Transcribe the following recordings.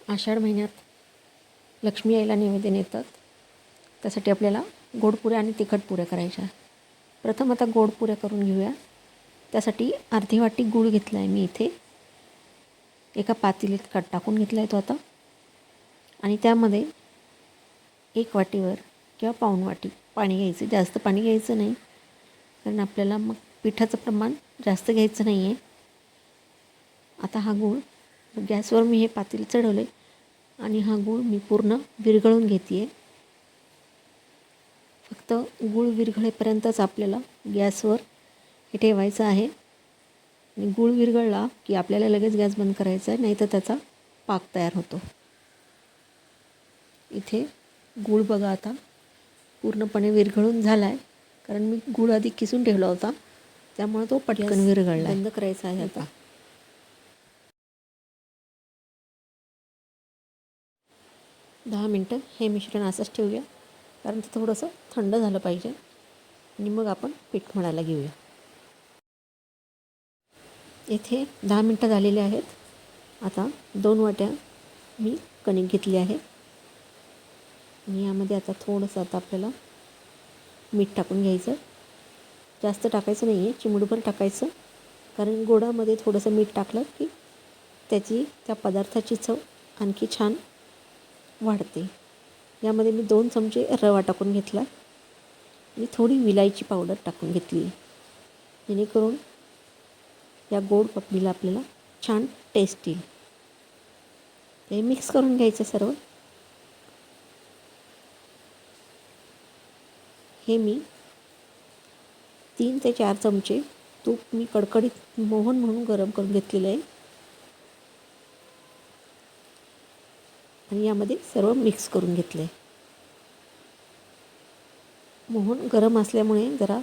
आषाढ महिन्यात लक्ष्मी आईला नैवेद्य नेतात. त्यासाठी आपल्याला गोड पुऱ्या आणि तिखट पुऱ्या करायच्या. प्रथम आता गोड पुऱ्या करून घेऊया. त्यासाठी अर्धी वाटी गूळ घेतला आहे मी इथे. एका पातेल्यात टाकून घेतला आहे तो आता. आणि त्यामध्ये 1 वाटीवर किंवा पाऊण वाटी पाणी घ्यायचं. जास्त पाणी घ्यायचं नाही, कारण आपल्याला मग पिठाचं प्रमाण जास्त घ्यायचं नाही आहे. आता हा गूळ गॅसवर मी हे पातेलं चढवले आणि हा गूळ मी पूर्ण विरघळून घेते आहे. फक्त गूळ विरघळेपर्यंतच आपल्याला गॅसवर हे ठेवायचं आहे. आणि गूळ विरघळला की आपल्याला लगेच गॅस बंद करायचा आहे, नाहीतर त्याचा पाक तयार होतो. इथे गूळ बघा आता पूर्णपणे विरघळून झाला आहे, कारण मी गूळ आधी किसून ठेवला होता, त्यामुळे तो पटकन विरघळला. बंद करायचा आहे आता. दहा मिनटं हे मिश्रण असंच ठेवूया, कारण ते थोडंसं थंड झालं पाहिजे. आणि मग आपण पीठ मळायला घेऊया. इथे 10 मिनटं झालेले आहेत. आता 2 वाट्या मी कणिक घेतली आहे. आणि यामध्ये आता थोडंसं आता आपल्याला मीठ टाकून घ्यायचं. जास्त टाकायचं नाही आहे, चिमूटभर टाकायचं, कारण गोडामध्ये थोडंसं मीठ टाकलं की त्या पदार्थाची चव आणखी छान वाढते. यामध्ये मी 2 चमचे रवा टाकून घेतला आणि थोडी विलायची पावडर टाकून घेतली, जेणेकरून या गोड पपडीला आपल्याला छान टेस्ट येईल. ते मिक्स करून घ्यायचं सर्व. हे मी 3 ते 4 चमचे तूप मी कडकडीत मोहन म्हणून गरम करून घेतलेलं आहे. आणि यामध्ये सर्व मिक्स करून घेतलं आहे. मोहन गरम असल्यामुळे जरा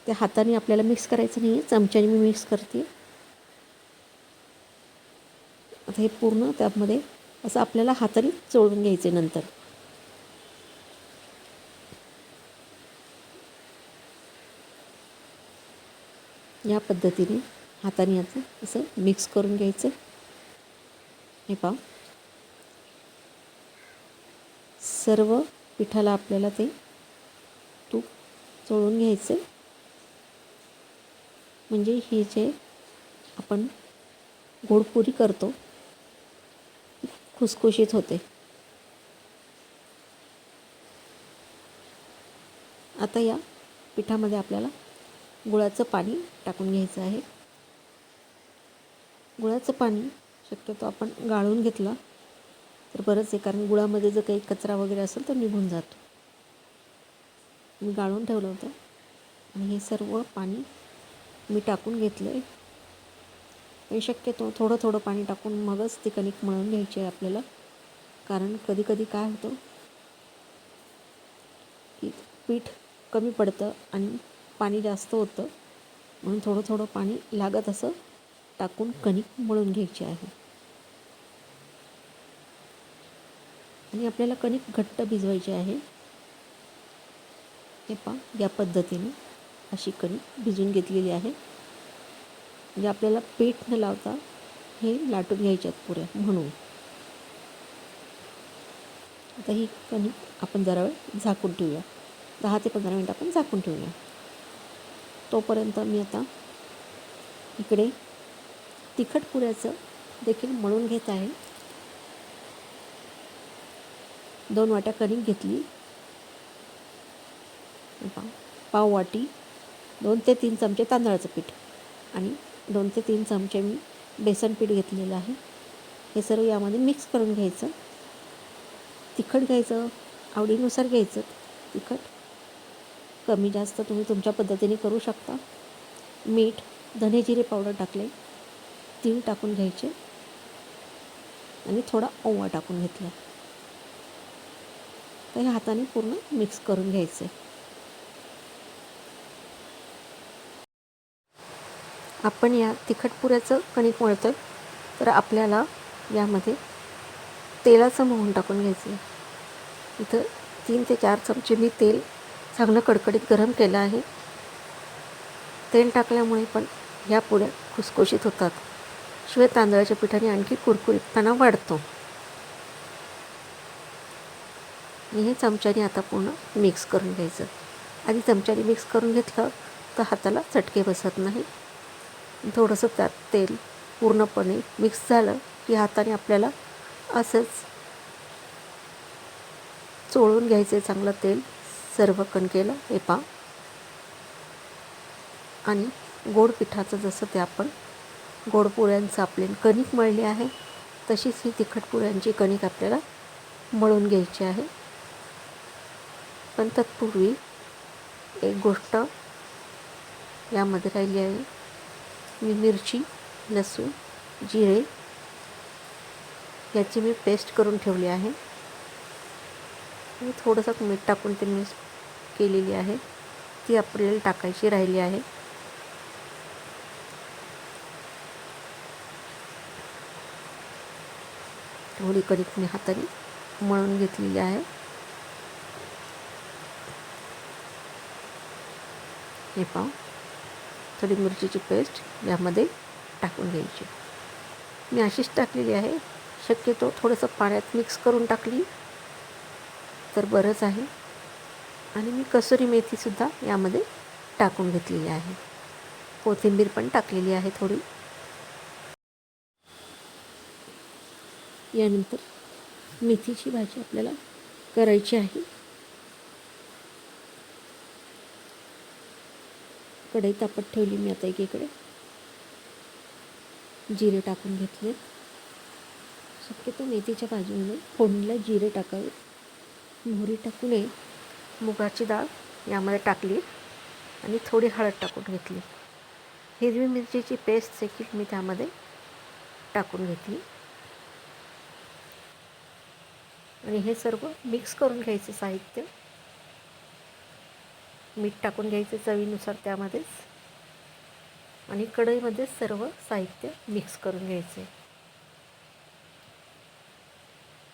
त्या हाताने आपल्याला मिक्स करायचं नाही आहे, चमच्याने मी मिक्स करते. आता हे पूर्ण त्यामध्ये असं आपल्याला हाताने चोळून घ्यायचे. नंतर या पद्धतीने हाताने याचं असं मिक्स करून घ्यायचं. हे पहा, सर्व पिठाला आपल्याला ते तूप चोळून घ्यायचं, म्हणजे हे जे आपण गोडपुरी करतो खुसखुशीत होते. आता या पिठामध्ये आपल्याला गुळाचं पाणी टाकून घ्यायचं आहे. गुळाचं पाणी शक्यतो आपण गाळून घेतला तर बरंच आहे, कारण गुळामध्ये जर काही कचरा वगैरे असेल तर निघून जातो. मी गाळून ठेवलं होतं आणि हे सर्व पाणी मी टाकून घेतलं आहे. आणि शक्यतो थोडं थोडं पाणी टाकून मगच ती कणिक मळून घ्यायची आहे आपल्याला, कारण कधी कधी काय होतं की पीठ कमी पडतं आणि पाणी जास्त होतं, म्हणून थोडं थोडं पाणी लागत असं टाकून कणिक मळून घ्यायची आहे. आणि आपल्याला कणिक घट्ट भिजवायची आहे. हे पहा, या पद्धतीने अशी कणिक भिजवून घेतलेली आहे. म्हणजे आपल्याला पीठ न लावता हे लाटून घ्यायच्यात पुऱ्या म्हणून. आता ही कणिक आपण जरा वेळ झाकून ठेवूया. 10 ते 15 मिनटं आपण झाकून ठेवूया. तोपर्यंत मी आता इकडे तिखट पुऱ्याचं देखील मळून घेत आहे. 2 वाट्या कणिक घेतली. पाव वाटी 2 ते 3 चमचे तांदळाचं पीठ आणि 2 ते 3 चमचे मी बेसन पीठ घेतलेलं आहे. हे सर्व यामध्ये मिक्स करून घ्यायचं. तिखट घ्यायचं, आवडीनुसार घ्यायचं. तिखट कमी जास्त तुम्ही तुमच्या पद्धतीने करू शकता. मीठ, धने जिरे पावडर टाकले, तीळ टाकून घ्यायचे आणि थोडा ओवा टाकून घेतला. तर ह्या हाताने पूर्ण मिक्स करून घ्यायचे. आपण या तिखट पुऱ्याचं कणिक मळतो तर आपल्याला यामध्ये तेलाचं मोहन टाकून घ्यायचं आहे. इथं 3 ते 4 चमचे मी तेल चांगलं कडकडीत गरम केलं आहे. तेल टाकल्यामुळे पण ह्या पुऱ्या खुसखुशीत होतात. शिवाय तांदळाच्या पिठाने आणखी कुरकुरीतपणा वाढतो. आणि हे चमच्याने आता पूर्ण मिक्स करून घ्यायचं. आधी चमच्याने मिक्स करून घेतलं तर हाताला चटके बसत नाही. थोडंसं त्यात तेल पूर्णपणे मिक्स झालं की हाताने आपल्याला असंच चोळून घ्यायचं चांगलं तेल सर्व कणकेला. हे पहा. आणि गोड पिठाचं जसं ते आपण गोड पुऱ्यांचं आपले कणिक मळली आहे तशीच ही तिखट पुऱ्यांची कणिक आपल्याला मळून घ्यायची आहे. पण तत्पूर्वी एक गोष्ट यामध्ये राहिली आहे. मी मिरची, लसूण, जिरे याची मी पेस्ट करून ठेवली आहे आणि थोडंसं मीठ टाकून ते मिक्स केलेली आहे. ती आपल्याला टाकायची राहिली आहे. थोडी कणिक मी हाताने मळून घेतलेली आहे. हे पहा. थोडी मिरचीची पेस्ट यामध्ये टाकून घ्यायची. मी अशीच टाकलेली आहे. शक्यतो थोडंसं पाण्यात मिक्स करून टाकली तर बरंच आहे. आणि मी कसुरी मेथीसुद्धा यामध्ये टाकून घेतलेली आहे. कोथिंबीर पण टाकलेली आहे थोडी. यानंतर मेथीची भाजी आपल्याला करायची आहे. कढई तापत ठेवली मी आता एकीकडे. जिरे टाकून घेतले. शक्यतो मेथीच्या भाजीमध्ये फोडणीला जिरे टाकावे. मोहरी टाकू नये. मुगाची डाळ यामध्ये टाकली आणि थोडी हळद टाकून घेतली. हिरवी मिरचीची पेस्ट देखील मी त्यामध्ये टाकून घेतली आणि हे सर्व मिक्स करून घ्यायचं साहित्य. मीठ टाकून घ्यायचं चवीनुसार त्यामध्येच आणि कढईमध्ये सर्व साहित्य मिक्स करून घ्यायचे.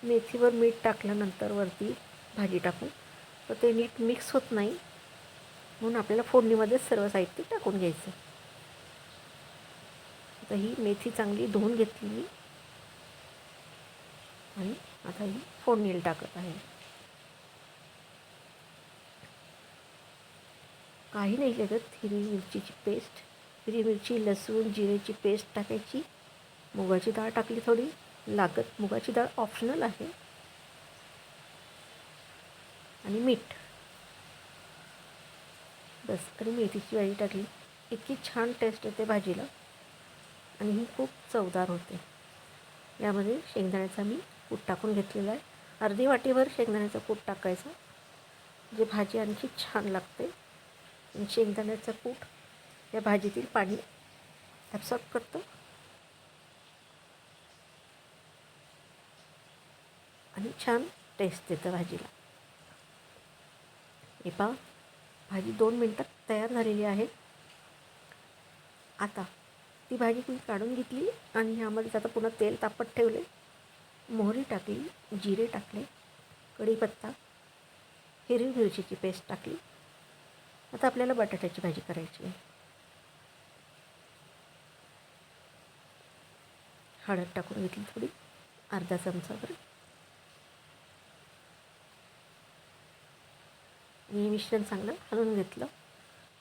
मेथीवर मीठ टाकल्यानंतर वरती भाजी टाकून तर ते नीट मिक्स होत नाही, म्हणून आपल्याला फोडणीमध्येच सर्व साहित्य टाकून घ्यायचं. आता ही मेथी चांगली धुवून घेतली मी आणि आता ही फोडणीला टाकत आहे. काही नाही लागत. हिरवी मिरचीची पेस्ट, हिरवी मिरची, लसूण, जिरेची पेस्ट टाकायची. मुगाची डाळ टाकली थोडी लागत. मुगाची डाळ ऑप्शनल आहे. आणि मीठ बस. आणि मेथीची भाजी टाकली. इतकी छान टेस्ट येते भाजीला आणि ही खूप चवदार होते. यामध्ये शेंगदाण्याचा मी कूट टाकून घेतलेला आहे. अर्धी वाटीभर शेंगदाण्याचा कूट टाकायचा, जे भाजी आणखी छान लागते. आणि शेंगदाण्याचा कूट या भाजीतील पाणी ॲब्सॉर्ब करतो आणि छान टेस्ट देतं भाजीला. हे पहा. भाजी 2 मिनटात तयार झालेली आहे. आता ती भाजी मी काढून घेतली आणि ह्यामध्ये आता पुन्हा तेल तापत ठेवले. मोहरी टाकली, जिरे टाकले, कढीपत्ता, हिरवी मिरचीची पेस्ट टाकली. आता आपल्याला बटाट्याची भाजी करायची आहे. हळद टाकून घेतली थोडी, अर्धा चमचाभर. आणि मिश्रण चांगलं हलवून घेतलं.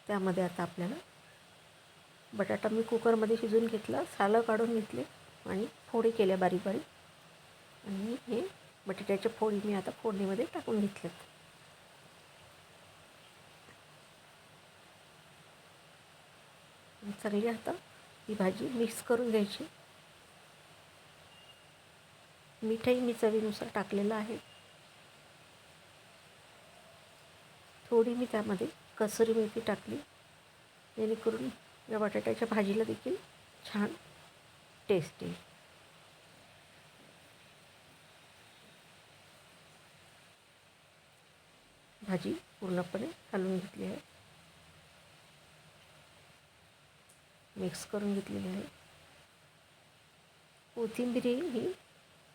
त्यामध्ये आता आपल्याला बटाटा मी कुकरमध्ये शिजवून घेतला, सालं काढून घेतले आणि फोडी केल्या बारीक बारीक. आणि हे बटाट्याच्या फोडी मी आता फोडणीमध्ये टाकून घेतल्यात. चांगली आता ही भाजी मिक्स करून घ्यायची. मीठही मी चवीनुसार टाकलेलं आहे. थोडी मी त्यामध्ये कसुरी मेथी टाकली, जेणेकरून या बटाट्याच्या भाजीला देखील छान टेस्ट येईल. भाजी पूर्णपणे हलवून घेतली आहे, मिक्स करून घेतलेली आहे. कोथिंबीर ही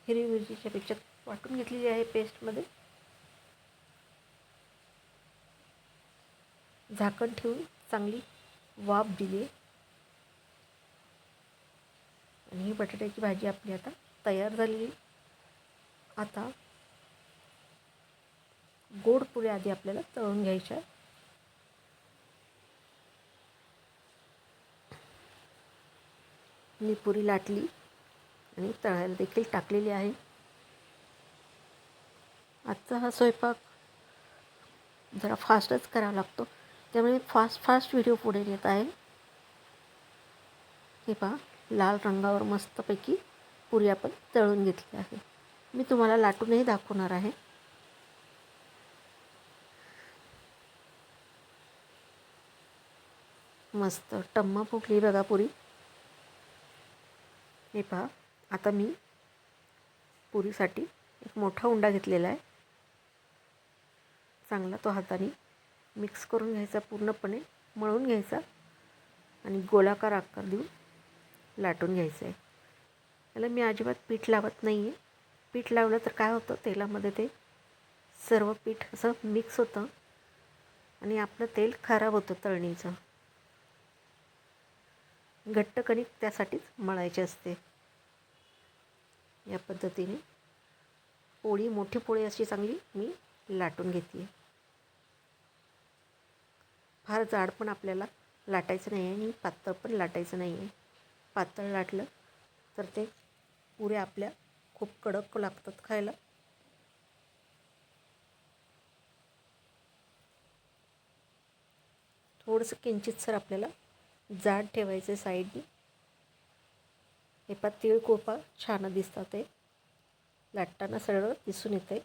हिरवी मिरचीच्या पेक्षा वाटून घेतलेली आहे पेस्टमध्ये. झाकण ठेवून चांगली वाफ दिली आणि ही बटाट्याची भाजी आपली आता तयार झालेली. आता गोड पुऱ्या आधी आपल्याला तळून घ्यायच्या. मी पुरी लाटली आणि तळायला देखील टाकलेली आहे. आजचा हा स्वयंपाक जरा फास्टच करावा लागतो, त्यामुळे फास्ट व्हिडिओ पुढे येत आहे. हे पहा, लाल रंगावर मस्तपैकी पुरी आपण तळून घेतली आहे. मी तुम्हाला लाटूनही दाखवणार आहे. मस्त टम्म फुगली बघा पुरी. हे पहा, आता मी पुरीसाठी एक मोठा उंडा घेतलेला आहे. चांगला तो हाताने मिक्स करून घ्यायचा, पूर्णपणे मळून घ्यायचा आणि गोलाकार आकार देऊन लाटून घ्यायचं आहे. याला मी अजिबात पीठ लावत नाही आहे. पीठ लावलं तर काय होतं, तेलामध्ये ते सर्व पीठ असं मिक्स होतं आणि आपलं तेल खराब होतं तळणीचं. घट्ट कणिक त्यासाठीच मळायची असते. या पद्धतीने पोळी, मोठी पोळी अशी चांगली मी लाटून घेतली. फार जाड पण आपल्याला लाटायचं नाही आहे आणि पातळ पण लाटायचं नाही आहे. पातळ लाटलं तर ते पुऱ्या आपल्या खूप कडक लागतात खायला. थोडंसं किंचितसर आपल्याला जाड ठेवायचं साईडनी. हे पा तीळ कोपा छान दिसतात, ते लाटताना सरळ दिसून येते.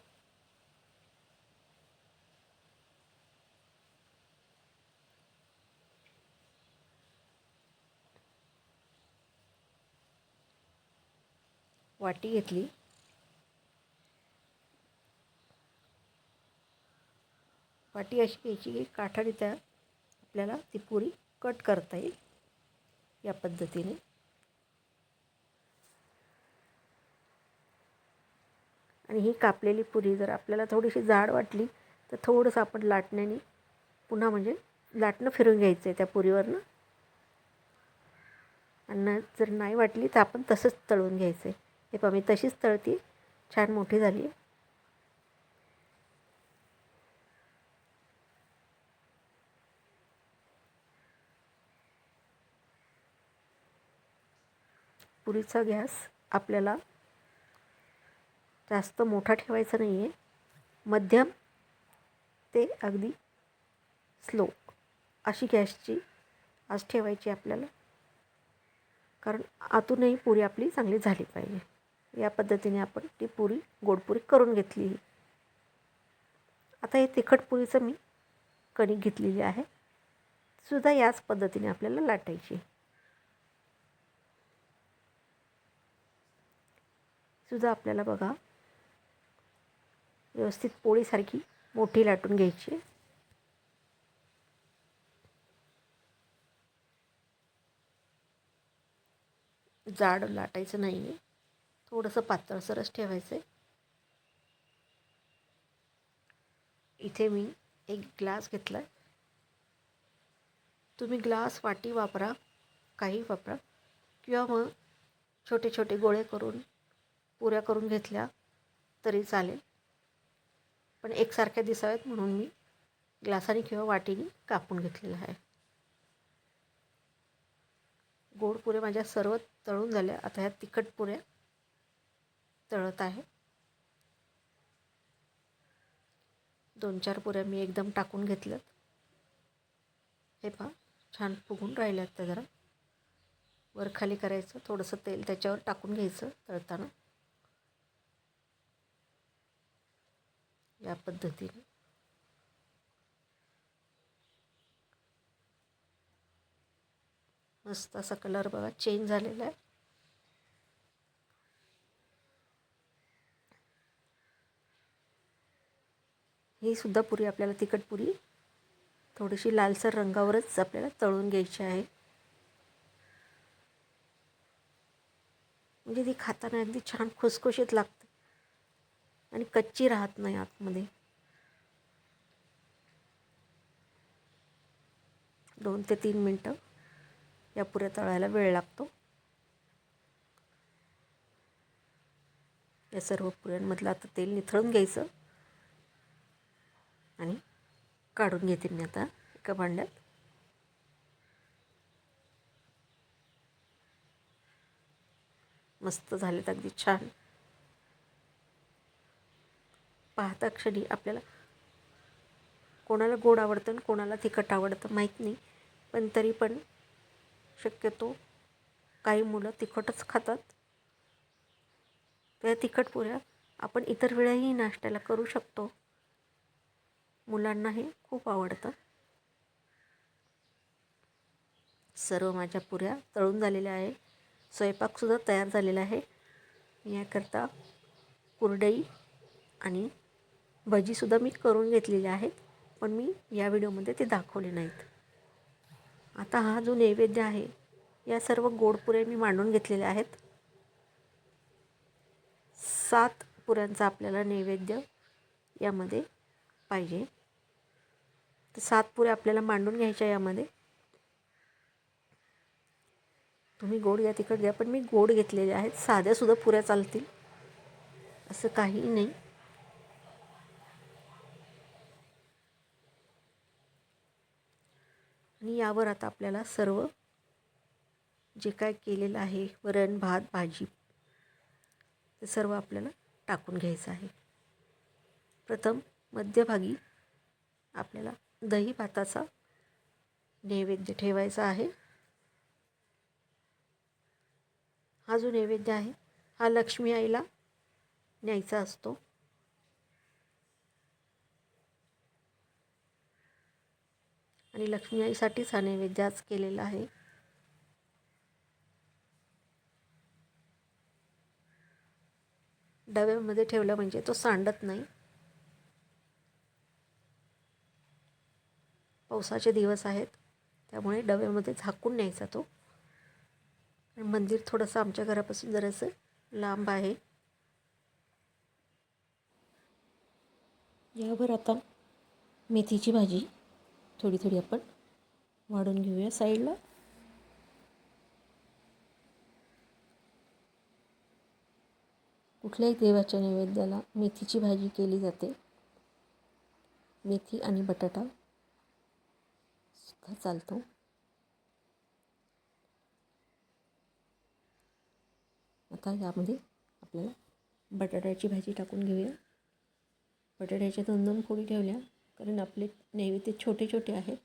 वाटी घेतली. वाटी अशी घ्यायची की काठाने आपल्याला ती पुरी कट करता येईल. या पद्धतीने आणि ही कापलेली पुरी जर आपल्याला थोडीशी जाड वाटली तर थोडंसं आपण लाटण्याने पुन्हा म्हणजे लाटणं फिरून घ्यायचं आहे त्या पुरीवरनं. आणि जर नाही वाटली तर आपण तसंच तळून घ्यायचं आहे. हे पहा, मी तशीच तळती, छान मोठी झाली आहे. पुरीचा गॅस आपल्याला जास्त मोठा ठेवायचा नाही आहे, मध्यम ते अगदी स्लो अशी गॅसची आज ठेवायची आपल्याला, कारण आतूनही पुरी आपली चांगली झाली पाहिजे. या पद्धतीने आपण ती पुरी, गोडपुरी करून घेतली. आता हे तिखट पुरीचं मी कणिक घेतलेली आहे, सुद्धा याच पद्धतीने आपल्याला लाटायची. सुद्धा आपल्याला बघा व्यवस्थित पोळीसारखी मोठी लाटून घ्यायची. जाड लाटायचं नाही आहे, थोडंसं पातळसरच ठेवायचं आहे. इथे मी एक ग्लास घेतला आहे. तुम्ही ग्लास, वाटी वापरा, काही वापरा, किंवा मग छोटे छोटे गोळे करून पुऱ्या करून घेतल्या तरी चालेल. पण एकसारख्या दिसाव्यात म्हणून मी ग्लासाने किंवा वाटीने कापून घेतलेलं आहे. गोड पुऱ्या माझ्या सर्व तळून झाल्या. आता ह्या तिखट पुऱ्या तळत आहे. 2-4 पुऱ्या मी एकदम टाकून घेतल्यात. हे पहा, छान फुगून राहिल्यात. त्या जरा वर खाली करायचं, थोडंसं तेल त्याच्यावर टाकून घ्यायचं तळताना. या पद्धतीने मस्त असा कलर बघा चेंज झालेला आहे. ही सुद्धा पुरी आपल्याला, तिखट पुरी, थोडीशी लालसर रंगावरच आपल्याला तळून घ्यायची आहे. म्हणजे ती खाताना अगदी छान खुसखुशीत लागते आणि कच्ची राहत नाही आतमध्ये. 2 ते 3 मिनटं या पुऱ्या तळायला वेळ लागतो. या सर्व पुऱ्यांमधलं आता तेल निथळून घ्यायचं. आणि काढून घेते मी आता एका भांड्यात. मस्त झालेत, अगदी छान. पाहता क्षणी आपल्याला कोणाला गोड आवडतं आणि कोणाला तिखट आवडतं माहीत नाही, पण तरी पण शक्यतो काही मुलं तिखटच खातात. त्या तिखट पुऱ्या आपण इतर वेळाही नाश्त्याला करू शकतो. मुलांना हे खूप आवडतं. सर्व माझ्या पुऱ्या तळून झालेल्या आहे. स्वयंपाकसुद्धा तयार झालेला आहे. याकरता कुरडई आणि भजीसुद्धा मी करून घेतलेले आहेत, पण मी या व्हिडिओमध्ये ते दाखवले नाहीत. आता हा जो नैवेद्य आहे, या सर्व गोड पुऱ्या मी मांडून घेतलेल्या आहेत. 7 पुऱ्यांचा आपल्याला नैवेद्य यामध्ये पाहिजे. तर 7 पुऱ्या आपल्याला मांडून घ्यायच्या यामध्ये. तुम्ही गोड घ्या तिखट घ्या, पण मी गोड घेतलेल्या आहेत. साध्यासुद्धा पुऱ्या चालतील, असं काही नाही. आणि यावर आता आपल्याला सर्व जे काय केलेलं आहे, वरण भात भाजी, ते सर्व आपल्याला टाकून घ्यायचं आहे. प्रथम मध्यभागी आपल्याला दही भाताचा नैवेद्य ठेवायचा आहे. हा जो नैवेद्य आहे हा लक्ष्मी आईला न्यायचा असतो. आणि लक्ष्मी आईसाठीच हा नैवेद्य आज केलेला आहे. डब्यामध्ये ठेवला म्हणजे तो सांडत नाही. पावसाचे दिवस आहेत, त्यामुळे डब्यामध्ये झाकून न्यायचा तो. मंदिर थोडंसं आमच्या घरापासून जरासं लांब आहे. यावर आता मेथीची भाजी थोडी थोडी आपण वाढून घेऊया साईडला. कुठल्याही देवाच्या नैवेद्याला मेथीची भाजी केली जाते. मेथी आणि बटाटा सुद्धा चालतो. आता यामध्ये आपल्याला बटाट्याची भाजी टाकून घेऊया. बटाट्याच्या 2-2 फोडी ठेवल्या, कारण आपले नैवेद्य छोटे छोटे आहेत.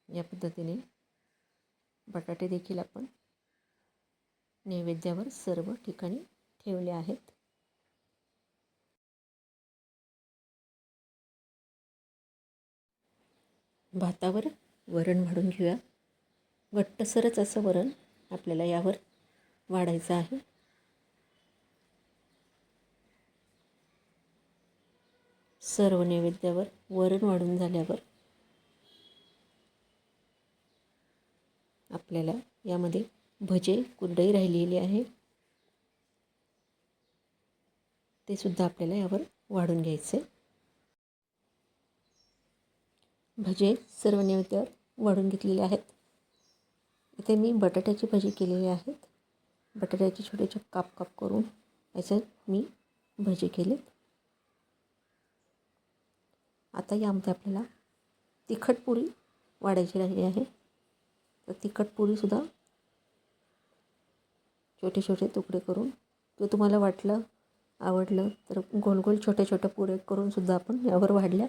या पद्धतीने बटाटे देखील आपण नैवेद्यावर सर्व ठिकाणी ठेवले आहेत. भातावर वरण वाढून घेऊया. घट्टसरच असं वरण आपल्याला यावर वाढायचं आहे. सर्व नैवेद्यावर वरण वाढून झाल्यावर आपल्याला यामध्ये भजे कुरडई राहिलेली आहे, ते सुद्धा आपल्याला यावर वाढून घ्यायचे. भजे सर्व नैवेद्यावर वाढून घेतलेले आहेत. इथे मी बटाट्याची भजी केलेली आहेत. बटाट्याचे छोटे छोटे काप करून याच्यात मी भजी केले. आता यामध्ये आपल्याला तिखट पुरी वाढायची राहिली आहे. तर तिखट पुरीसुद्धा छोटे छोटे तुकडे करून, जर तुम्हाला आवडलं तर गोल गोल छोटे छोटे पुरे करून सुद्धा आपण यावर वाढल्या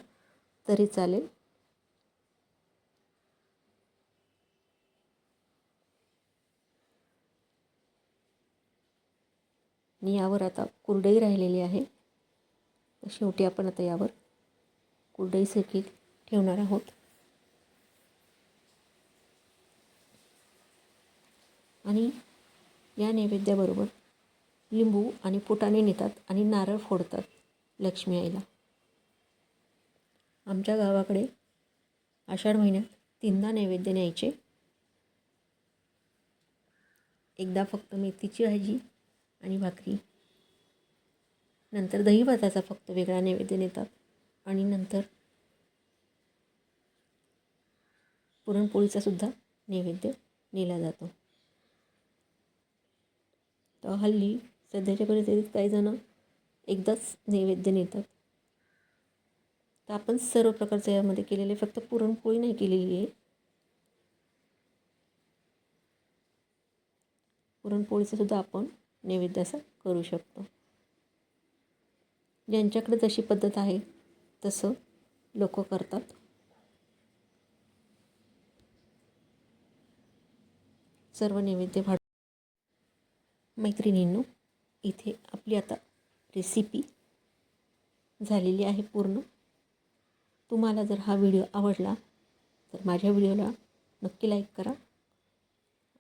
तरी चालेल. आणि यावर आता कुरडई राहिलेली आहे. तर शेवटी आपण आता यावर कुरडई देखील ठेवणार आहोत. आणि या नैवेद्याबरोबर लिंबू आणि फुटाणे नेतात आणि नारळ फोडतात लक्ष्मी आईला. आमच्या गावाकडे आषाढ महिन्यात 3दा नैवेद्य न्यायचे. एकदा फक्त मेथीची भाजी आणि भाकरी, नंतर दही भाताचा फक्त वेगळा नैवेद्य नेतात, आणि नंतर पुरणपोळीचासुद्धा नैवेद्य नेला जातो. तर हल्ली सध्याच्या परिस्थितीत काही जण एकदाच नैवेद्य नेतात. तर आपण सर्व प्रकारचं यामध्ये केलेले, फक्त पुरणपोळी नाही केलेली आहे. पुरणपोळीचासुद्धा आपण नैवेद्य असा करू शकतो. ज्यांच्याकडे जशी पद्धत आहे तसं लोक करतात. सर्व नैवेद्य वाढ. मैत्रिणींनो, इथे आपली आता रेसिपी झालेली आहे पूर्ण. तुम्हाला जर हा व्हिडिओ आवडला तर माझ्या व्हिडिओला नक्की लाईक करा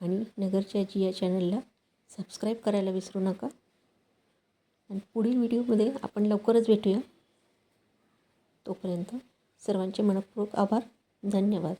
आणि नगरची आजी या चॅनलला सबस्क्राईब करायला विसरू नका. आणि पुढील व्हिडिओमध्ये आपण लवकरच भेटूया. तोपर्यंत सर्वांचे मनःपूर्वक आभार. धन्यवाद.